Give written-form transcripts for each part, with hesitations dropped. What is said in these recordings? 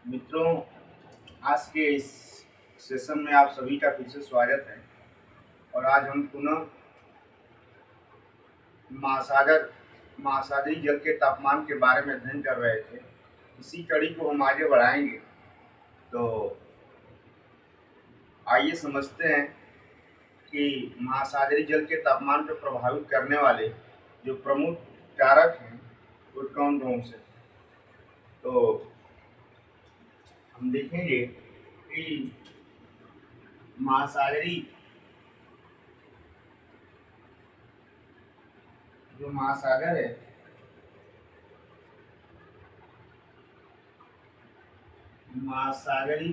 मित्रों, आज के इस सेशन में आप सभी का फिर से स्वागत है। और आज हम पुनः महासागरीय जल के तापमान के बारे में अध्ययन कर रहे थे। इसी कड़ी को हम आगे बढ़ाएंगे। तो आइए समझते हैं कि महासागरीय जल के तापमान को प्रभावित करने वाले जो प्रमुख कारक हैं वो कौन कौन से। तो हम देखेंगे कि महासागरीय जो महासागर है, महासागरीय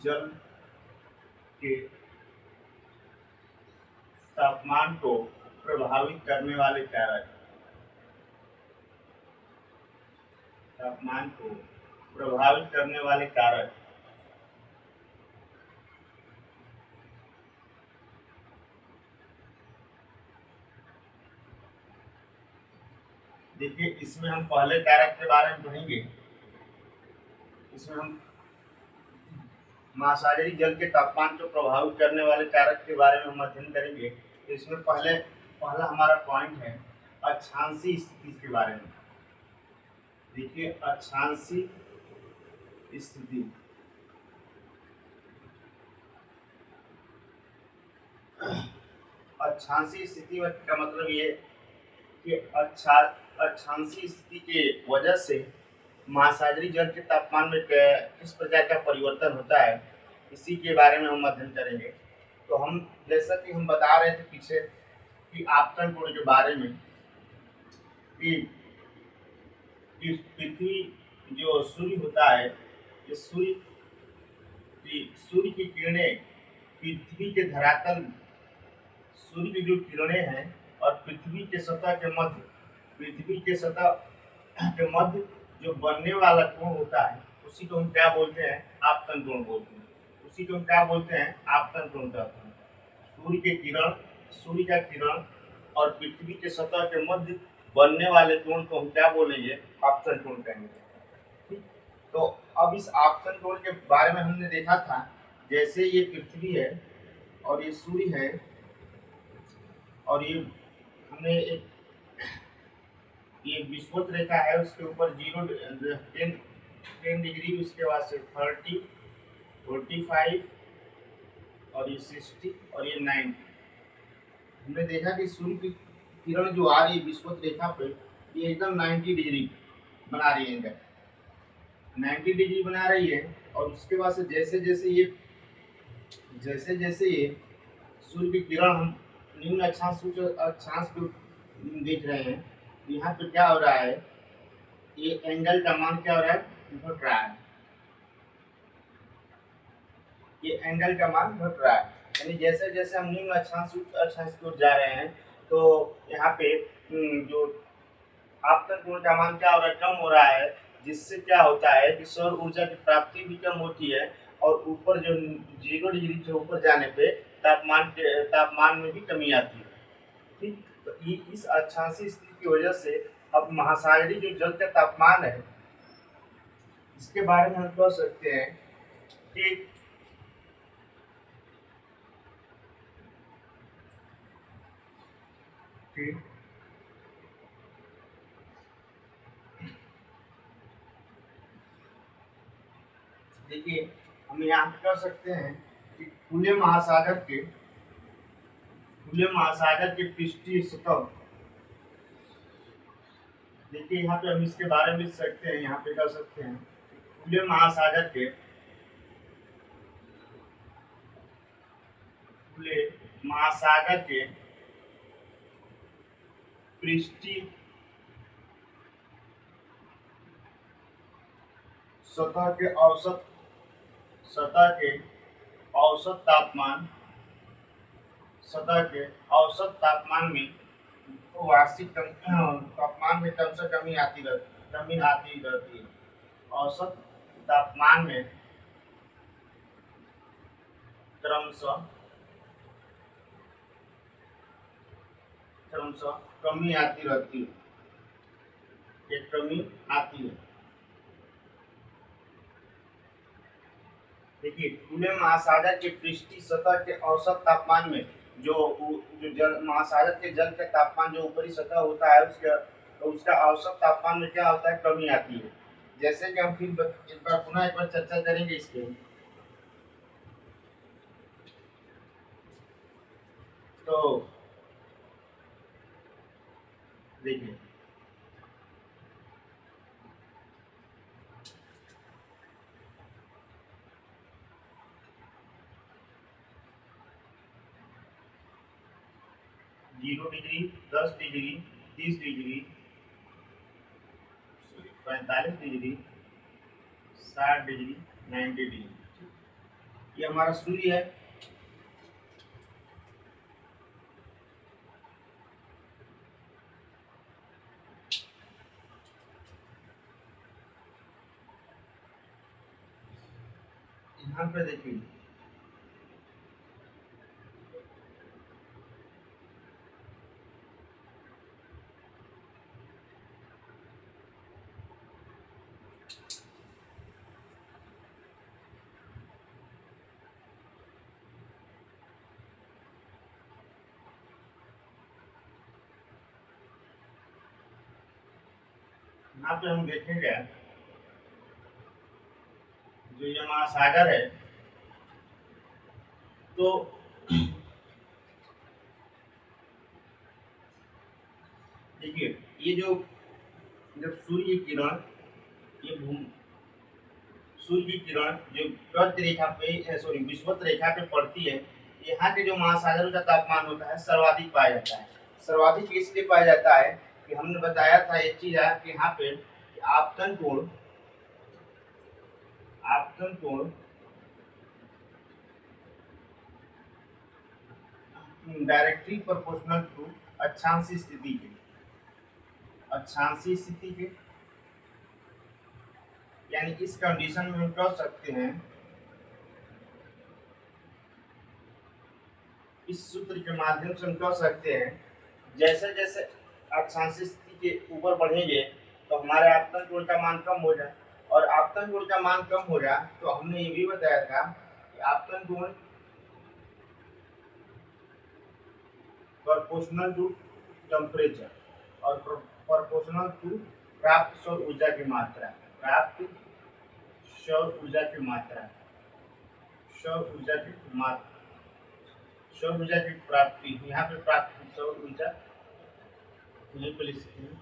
जल के तापमान को प्रभावित करने वाले कारक, तापमान को प्रभावित करने वाले कारक देखिए, इसमें हम पहले कारक के बारे में पढ़ेंगे। इसमें हम महासागरीय जल के तापमान को प्रभावित करने वाले कारक के बारे में हम अध्ययन करेंगे। तो इसमें पहला हमारा पॉइंट है अक्षांशीय स्थिति के बारे में। देखिए, अक्षांशीय स्थिति, अक्षांशीय स्थिति का मतलब ये कि अक्षांशीय स्थिति के वजह से महासागरीय जल के तापमान में किस प्रकार का परिवर्तन होता है, इसी के बारे में हम अध्ययन करेंगे। तो हम जैसा कि हम बता रहे थे पीछे कि आपतन कोण के बारे में कि पृथ्वी जो सूर्य होता है, ये सूर्य की किरणें पृथ्वी के धरातल, सूर्य की जो किरणें हैं और पृथ्वी के सतह के मध्य जो बनने वाला कोण होता है, उसी को हम क्या बोलते हैं? आपतन कोण बोलते हैं। उसी को हम क्या बोलते हैं? आपतन कोण कहते हैं। सूर्य का किरण और पृथ्वी के सतह के मध्य बनने वाले कोण को हम क्या बोलेंगे? आपतन कोण कहेंगे। ठीक। तो अब इस आपतन कोण के बारे में हमने देखा था, जैसे ये पृथ्वी है और ये सूर्य है और ये हमने ये विषुवत रेखा है, उसके ऊपर 10 डिग्री, उसके बाद से 30, 45 और ये 60 और ये 90। हमने देखा कि सूर्य की किरण जो आ रही है विषुवत रेखा पे, ये एकदम 90 डिग्री बना रही है, 90 डिग्री बना रही है। और उसके बाद से जैसे जैसे ये सूर्य की किरण हम निम्न अक्षांश को देख रहे हैं, यहाँ पे क्या हो रहा है? ये एंगल का मान क्या हो रहा है? घट रहा है। ये एंगल का मान घट रहा है, यानी जैसे जैसे हम निम्न अक्षांश की ओर जा रहे हैं, तो यहाँ पे जो आपतन कोण का मान क्या हो रहा है? कम हो रहा है। जिससे क्या होता है कि सौर ऊर्जा की प्राप्ति भी कम होती है और ऊपर जो 0 डिग्री से ऊपर जाने पे तापमान में भी कमी आती है। ठीक। तो इस अक्षांशीय स्थिति की वजह से अब महासागरीय जो जल का तापमान है, इसके बारे में हम कह सकते हैं कि देखिए, हम यहाँ पे कह सकते हैं कि खुले महासागर के पृष्ठीय सतह, देखिए यहाँ पे हम इसके बारे में लिख सकते हैं। यहाँ पे कह सकते हैं खुले महासागर के पृष्ठीय सतह के औसत तापमान में वार्षिक तापमान में कम से कमी आती रहती है। औसत तापमान में क्रमशः कमी आती रहती है। ये कमी आती है। देखिए खुले महासागर के पृष्ठीय सतह के औसत तापमान में जो जल महासागर के जल के तापमान जो ऊपरी सतह होता है उसके उसका औसत तापमान में क्या होता है, कमी आती है। जैसे कि हम फिर एक बार चर्चा करेंगे इस पे। तो देखिए 0 degree, 10 degree, 30 degree, 45 degree, 60 degree, 90 degree, ये हमारा सूर्य है। यहाँ पे देखिए यहाँ पे हम देखेंगे जो ये महासागर है, तो देखिए ये जो जब सूर्य की किरण ये भूमि सूर्य की किरण जो कर्क रेखा पे सॉरी विषुवत रेखा पे पड़ती है, यहाँ के जो महासागरों का तापमान होता है सर्वाधिक पाया जाता है। सर्वाधिक इसलिए पाया जाता है कि हमने बताया था एक चीज है कि यहाँ पे आपतन कोण आपतन कोण डायरेक्टली प्रोपोर्शनल टू अक्षांशीय स्थिति के यानी इस कंडीशन में हम कह सकते हैं, इस सूत्र के माध्यम से हम कह सकते हैं जैसे जैसे अक्षांशीय स्थिति के ऊपर बढ़ेंगे तो हमारे आपतन कोण का मान कम हो जाए, और आपतन कोण का मान कम हो जाए तो हमने ये भी बताया था कि आपतन कोण प्रोपोर्शनल टू टेम्परेचर और प्रोपोर्शनल टू प्राप्त सौर ऊर्जा की मात्रा, प्राप्त सौर ऊर्जा की मात्रा, सौर ऊर्जा की मात्रा, सौर ऊर्जा की प्राप्ति। यहाँ पे प्राप्त सौर ऊर्जा यहीं पे लिख सकते हैं,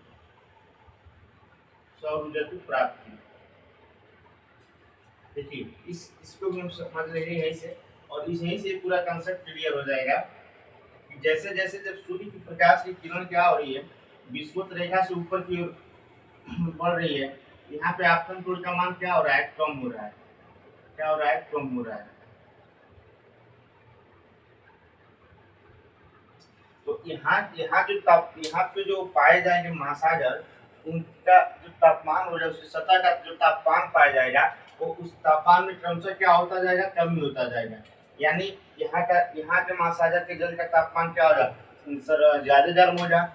सौर ऊर्जा की प्राप्ति। देखिए इसको भी हम समझ लेंगे यहीं से, और इस यहीं से पूरा कंसेप्ट क्लियर हो जाएगा कि जैसे जैसे जब सूर्य की प्रकाश की किरण क्या हो रही है, विषुवत रेखा से ऊपर की ओर बढ़ रही है, यहाँ पे आपतन कोण का मान क्या हो रहा है, कम हो रहा है। क्या हो रहा है, कम हो रहा है। तो यहाँ यहाँ पे जो पाए जाएंगे महासागर, उनका जो तापमान हो जाए, उसकी सतह का जो तापमान पाया जाएगा वो उस तापमान में क्रमशः क्या होता जाएगा, कमी होता जाएगा। यानी यहाँ के महासागर के जल का तापमान क्या होगा, सर ज्यादा गर्म हो जाए,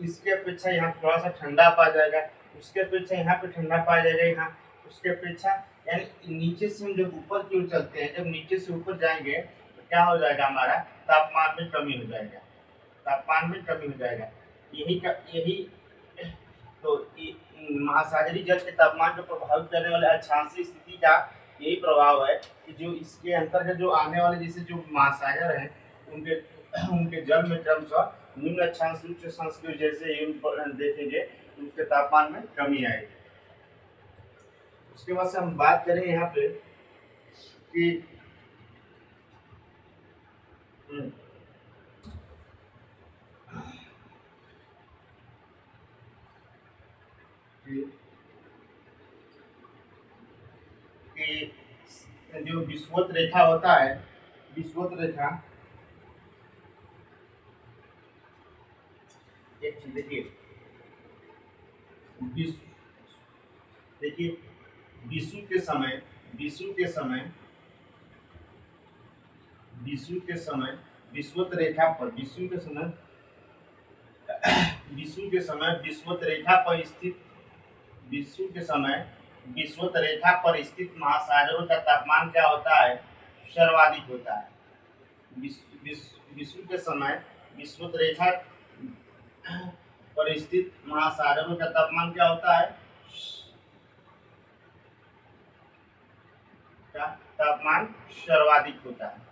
इसके अपेक्षा यहाँ थोड़ा सा ठंडा पा जाएगा, उसके अपेक्षा यहाँ पे ठंडा पाया जाएगा, यहाँ उसके अपेक्षा, यानी नीचे से हम जब ऊपर की ओर चलते हैं, जब नीचे से ऊपर जाएंगे तो क्या हो जाएगा, हमारा तापमान में कमी हो जाएगा, तापमान में कमी हो जाएगा। यही तो महासागरीय जल के तापमान को प्रभावित करने वाले अक्षांशीय स्थिति का यही प्रभाव है कि जो इसके अंतर्गत जो आने वाले जैसे जो महासागर हैं उनके उनके जल में क्रमशः निम्न अक्षांश रूप से संस्कृत जैसे देखेंगे उसके तापमान में कमी आएगी। उसके बाद से हम बात करें यहाँ पे कि कि जो विषुवत रेखा होता है, विषुवत रेखा, एक चीज देखिए देखिए विषु के समय विषुवत रेखा पर विषुवत रेखा पर स्थित विषुव के समय विषुवत रेखा पर स्थित महासागरों का तापमान क्या होता है? सर्वाधिक होता है। विषुव के समय विषुवत रेखा पर स्थित महासागरों का तापमान क्या होता है? तापमान सर्वाधिक होता है।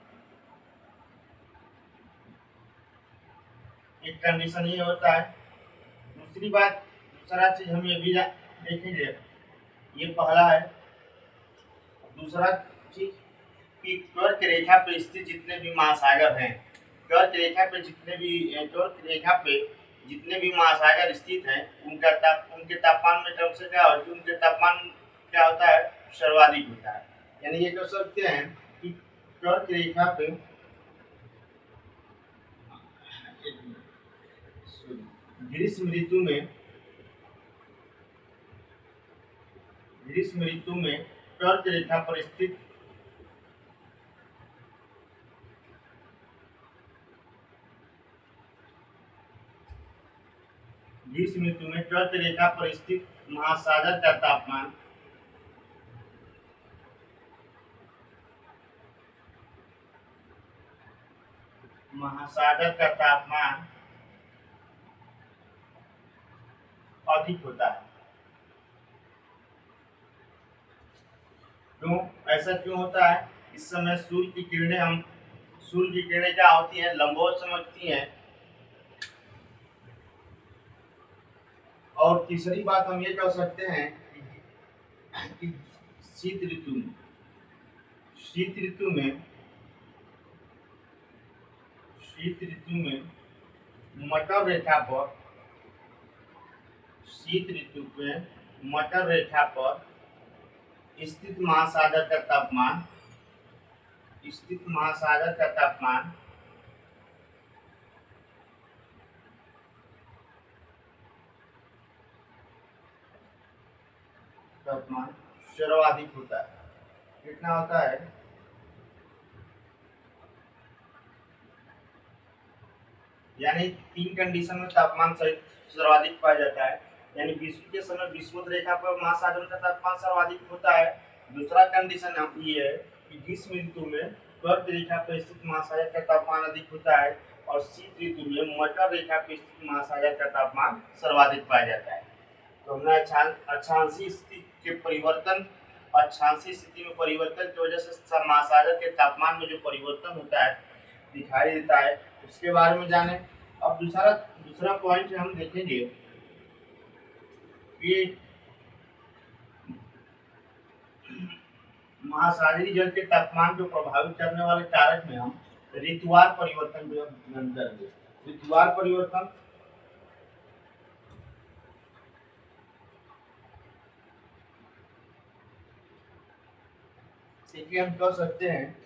एक कंडीशन ये होता है। दूसरी बात, दूसरा चीज हम ये भी देखेंगे, ये पहला है। दूसरा चीज कि कर्क रेखा पे स्थित जितने भी महासागर हैं, कर्क रेखा पे जितने भी महासागर स्थित हैं, उनके तापमान में क्रम से क्या होता है? उनके तापमान क्या होता है? सर्वाधिक होता है। यानी ये कह सकते हैं कि कर्क रेखा पे ग्रीष्म ऋतु में कर्क रेखा पर स्थित ग्रीष्म ऋतु में कर्क रेखा पर स्थित महासागर का तापमान अधिक होता है। क्यों? ऐसा क्यों होता है? इस समय सूर्य की किरणें क्या होती हैं? लंबवत चमकती हैं। और तीसरी बात हम ये कह सकते हैं कि शीत ऋतु में मकर रेखा पर स्थित महासागर का तापमान सर्वाधिक होता है। कितना होता है? यानी 3 कंडीशन में तापमान सर्वाधिक पाया जाता है। यानी विषुव के समय विषुवत रेखा पर महासागर का तापमान सर्वाधिक होता है। दूसरा कंडीशन ये है कि ग्रीष्म ऋतु में कर्क रेखा पर स्थित महासागर का तापमान अधिक होता है और शीत ऋतु में मकर रेखा पर स्थित महासागर का तापमान सर्वाधिक पाया जाता है। तो हमने अक्षांशीय स्थिति में परिवर्तन की वजह से महासागर के तापमान में जो परिवर्तन होता है, दिखाई देता है, उसके बारे में जाने। अब दूसरा पॉइंट हम देखेंगे कि महासागरीय जल के तापमान को प्रभावित करने वाले कारक में हम ऋतुवार परिवर्तन करेंगे। ऋतुवार परिवर्तन देखिए, हम कह सकते हैं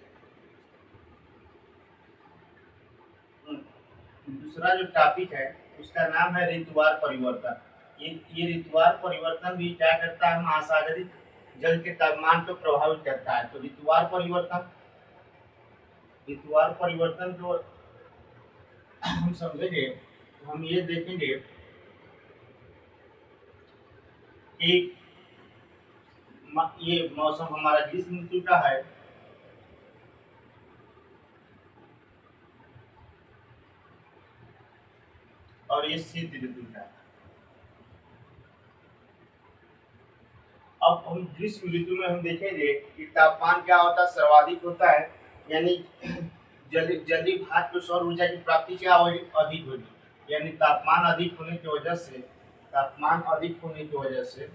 दूसरा जो टॉपिक है उसका नाम है ऋतुवार परिवर्तन। ये ऋतुवार परिवर्तन भी क्या करता है? महासागरीय जल के तापमान को प्रभावित करता है। तो ऋतुवार परिवर्तन जो हम समझेंगे, हम ये देखेंगे कि ये मौसम हमारा ग्रीष्म ऋतु का है, और ये शीत ऋतु का। अब हम ग्रीष्म ऋतु में हम देखेंगे कि तापमान क्या होता है? सर्वाधिक होता है। यानी जलीय भाप में सौर ऊर्जा की प्राप्ति क्या होगी? अधिक होगी। यानी तापमान अधिक होने की वजह से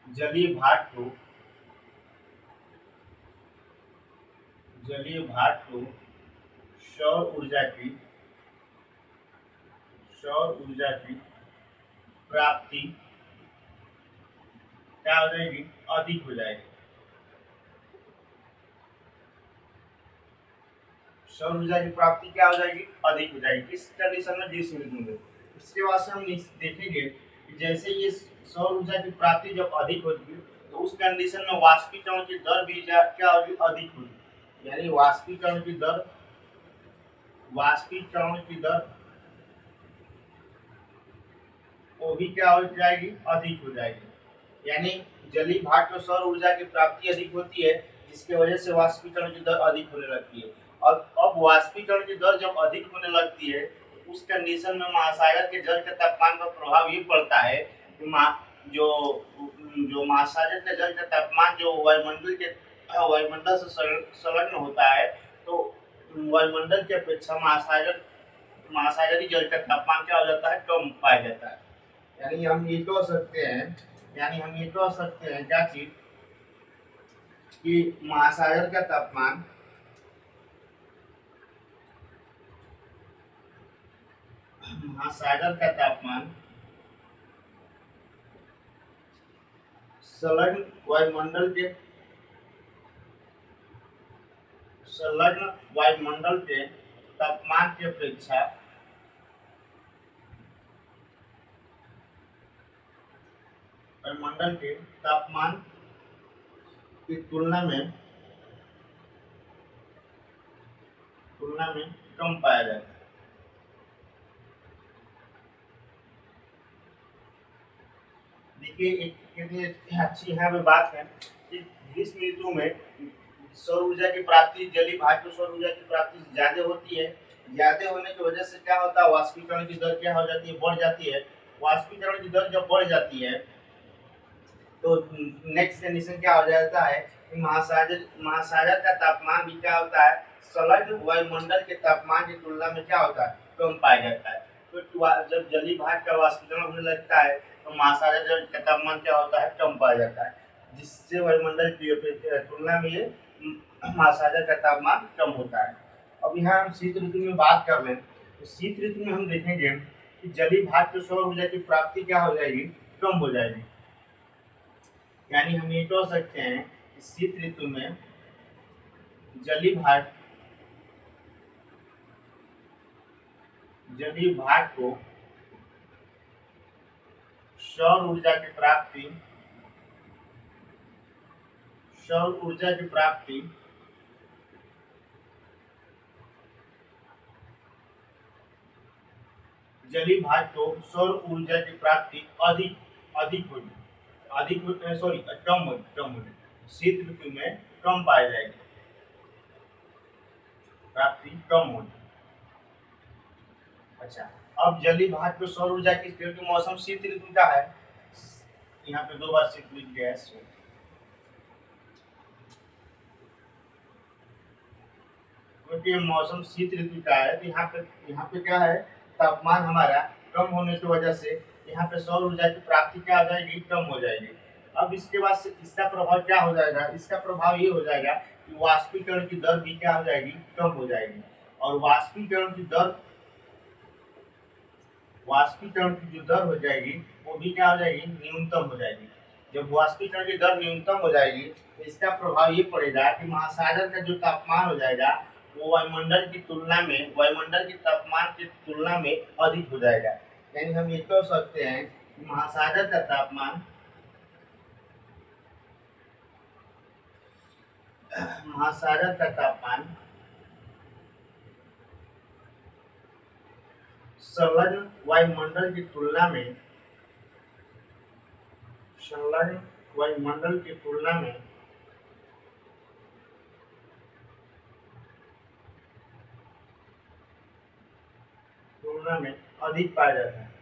जलीय भाप को सौर ऊर्जा की प्राप्ति क्या हो जाएगी? अधिक हो जाएगी। सौर ऊर्जा की प्राप्ति क्या हो जाएगी? अधिक हो जाएगी। किस कंडीशन में? ग्रीष्म ऋतु में। इसके बाद से हम देखेंगे कि जैसे ये सौर ऊर्जा की प्राप्ति जब अधिक होगी तो उस कंडीशन में वाष्पीकरण की दर भी क्या होगी? अधिक होगी। यानी वाष्पीकरण की दर वाष्पीकरण की दर वो भी क्या हो जाएगी, अधिक हो जाएगी। यानी जलीय भाप में सौर ऊर्जा की प्राप्ति अधिक होती है, जिसकी वजह से वाष्पीकरण की दर अधिक होने लगती है। और अब वाष्पीकरण की दर जब अधिक होने लगती है, तो उस कंडीशन में महासागर के जल के तापमान का प्रभाव ये पड़ता है कि जो जो महासागर के जल का तापमान जो वायुमंडल से संलग्न होता है, तो वायुमंडल की अपेक्षा महासागरीय जल का तापमान क्या हो जाता है, कम पाया जाता है। यानी हम ये कह सकते हैं क्या चीज, कि महासागर का तापमान संलग्न वायुमंडल के तापमान की अपेक्षा वायुमंडल के तापमान की तुलना में कम पाया जाता है। देखिए एक कितनी अच्छी यहाँ पे बात है कि ग्रीष्म ऋतु में सौर ऊर्जा की प्राप्ति, जलीय भाप में सौर ऊर्जा की प्राप्ति ज्यादा होती है। ज्यादा होने की वजह से क्या होता है, वाष्पीकरण की दर क्या हो जाती है, बढ़ जाती है। वाष्पीकरण की दर जब बढ़ जाती है तो नेक्स्ट कंडीशन क्या हो जाता है कि महासागर का तापमान भी क्या होता है, संलग्न वायुमंडल के तापमान की तुलना में क्या होता है, कम पाया जाता है। तो जब जलीय भाप का वाष्पीकरण होने लगता है, तो महासागर जल का तापमान क्या होता है, कम पाया जाता है, जिससे वायुमंडल की तुलना में ये महासागर का तापमान कम होता है। अब यहाँ हम शीत ऋतु में बात कर लें, तो शीत ऋतु में हम देखेंगे कि जलीय भाप की सौर ऊर्जा की प्राप्ति क्या हो जाएगी, कम हो जाएगी। यानी हम ये कह सकते हैं कि शीत ऋतु में जलीय भाप को सौर ऊर्जा की प्राप्ति जलीय भाप को सौर ऊर्जा की प्राप्ति कम होगी। शीत ऋतु में कम पाई जाएगी, प्राप्ति कम होगी। अच्छा, अब जलीय भाप को सौर ऊर्जा की, क्योंकि मौसम शीत ऋतु का है, यहाँ पे 2 बार शीत लिख गया है, क्योंकि मौसम शीत ऋतु का है, तो यहाँ पे क्या है, तापमान हमारा कम होने की वजह से यहाँ पे सौर ऊर्जा की प्राप्ति क्या हो जाएगी, कम हो जाएगी। अब इसके बाद से इसका प्रभाव क्या हो जाएगा, इसका प्रभाव ये हो जाएगा कि वाष्पीकरण की दर भी क्या हो जाएगी, कम हो जाएगी। और वाष्पीकरण की जो दर हो जाएगी वो भी क्या हो जाएगी, न्यूनतम हो जाएगी। जब वाष्पीकरण की दर न्यूनतम हो जाएगी, तो इसका प्रभाव ये पड़ेगा कि महासागर का जो तापमान हो जाएगा वो वायुमंडल के तापमान की तुलना में अधिक हो जाएगा। यानी हम ये कह सकते हैं कि महासागर का तापमान संलग्न वायुमंडल की तुलना में अधिक पाया जाता है।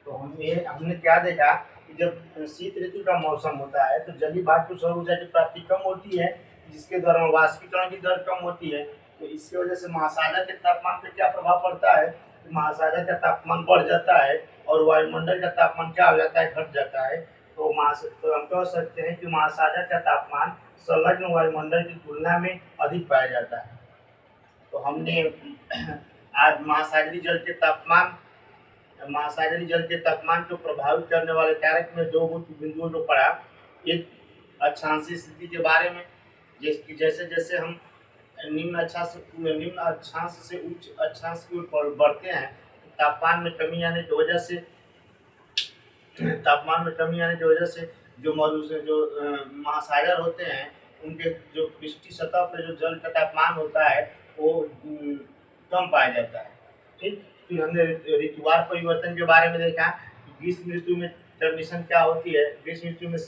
तो हमने क्या देखा कि जब शीत ऋतु का मौसम होता है तो जलीय भाप की सौर ऊर्जा की प्राप्ति कम होती है, जिसके दौरान वाष्पीकरण की दर कम होती है। तो इसकी वजह से महासागर के तापमान पर क्या प्रभाव पड़ता है, तो महासागर का तापमान बढ़ जाता है और वायुमंडल का तापमान क्या हो जाता है, घट जाता है। तो हम कह सकते हैं कि महासागर का तापमान संलग्न वायुमंडल की तुलना में अधिक पाया जाता है। तो हमने आज महासागरीय जल के तापमान को प्रभावित करने वाले कारक में 2 मुख्य बिंदुओं को पढ़ा। एक अक्षांशीय स्थिति के बारे में, जैसे जैसे हम निम्न अक्षांश से उच्च अक्षांश की ओर बढ़ते हैं, तापमान में कमी आने की वजह से जो महासागर होते हैं उनके जो पृष्ठीय सतह पर जो जल का तापमान होता है वो कम पाया जाता है। ठीक, फिर हमने ऋतुवार परिवर्तन के बारे में देखा कि ग्रीष्म ऋतु में कंडीशन क्या होती है। ग्रीष्म ऋतु में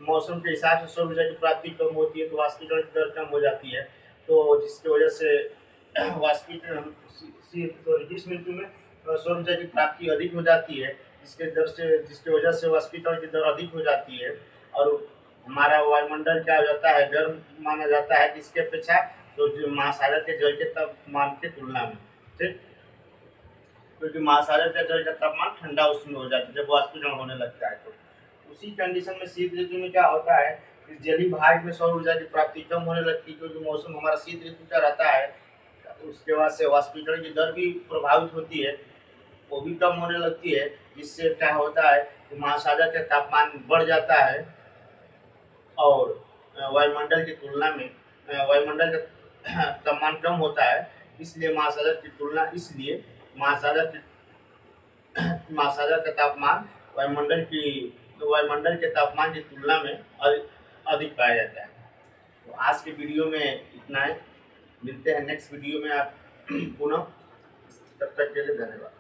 मौसम के हिसाब से सौर ऊर्जा की प्राप्ति कम होती है, तो वाष्पीकरण की दर कम हो जाती है, तो जिसकी वजह से वाष्पीकरण ग्रीष्म ऋतु में सौर ऊर्जा की प्राप्ति अधिक हो जाती है, जिसके वजह से वाष्पीकरण की दर अधिक हो जाती है और हमारा वायुमंडल क्या हो जाता है, गर्म माना जाता है किसके अपेक्षा, तो जो महासागर के जल के तापमान की तुलना में। ठीक, क्योंकि महासागर का जल का तापमान ठंडा उसमें हो जाता है जब वाष्पीकरण होने लगता है। तो उसी कंडीशन में शीत ऋतु में क्या होता है कि जलीय भाग में सौर ऊर्जा की प्राप्ति कम होने लगती है, क्योंकि मौसम हमारा शीत ऋतु का रहता है। उसके बाद से वाष्पीकरण की दर भी प्रभावित होती है, वो भी कम होने लगती है, जिससे क्या होता है कि महासागर का तापमान बढ़ जाता है और वायुमंडल की तुलना में वायुमंडल का तापमान कम होता है। इसलिए महासागर का तापमान वायुमंडल के तापमान की तुलना में अधिक पाया जाता है। तो आज के वीडियो में इतना है, मिलते हैं नेक्स्ट वीडियो में आप पुनः। तब तक के लिए धन्यवाद।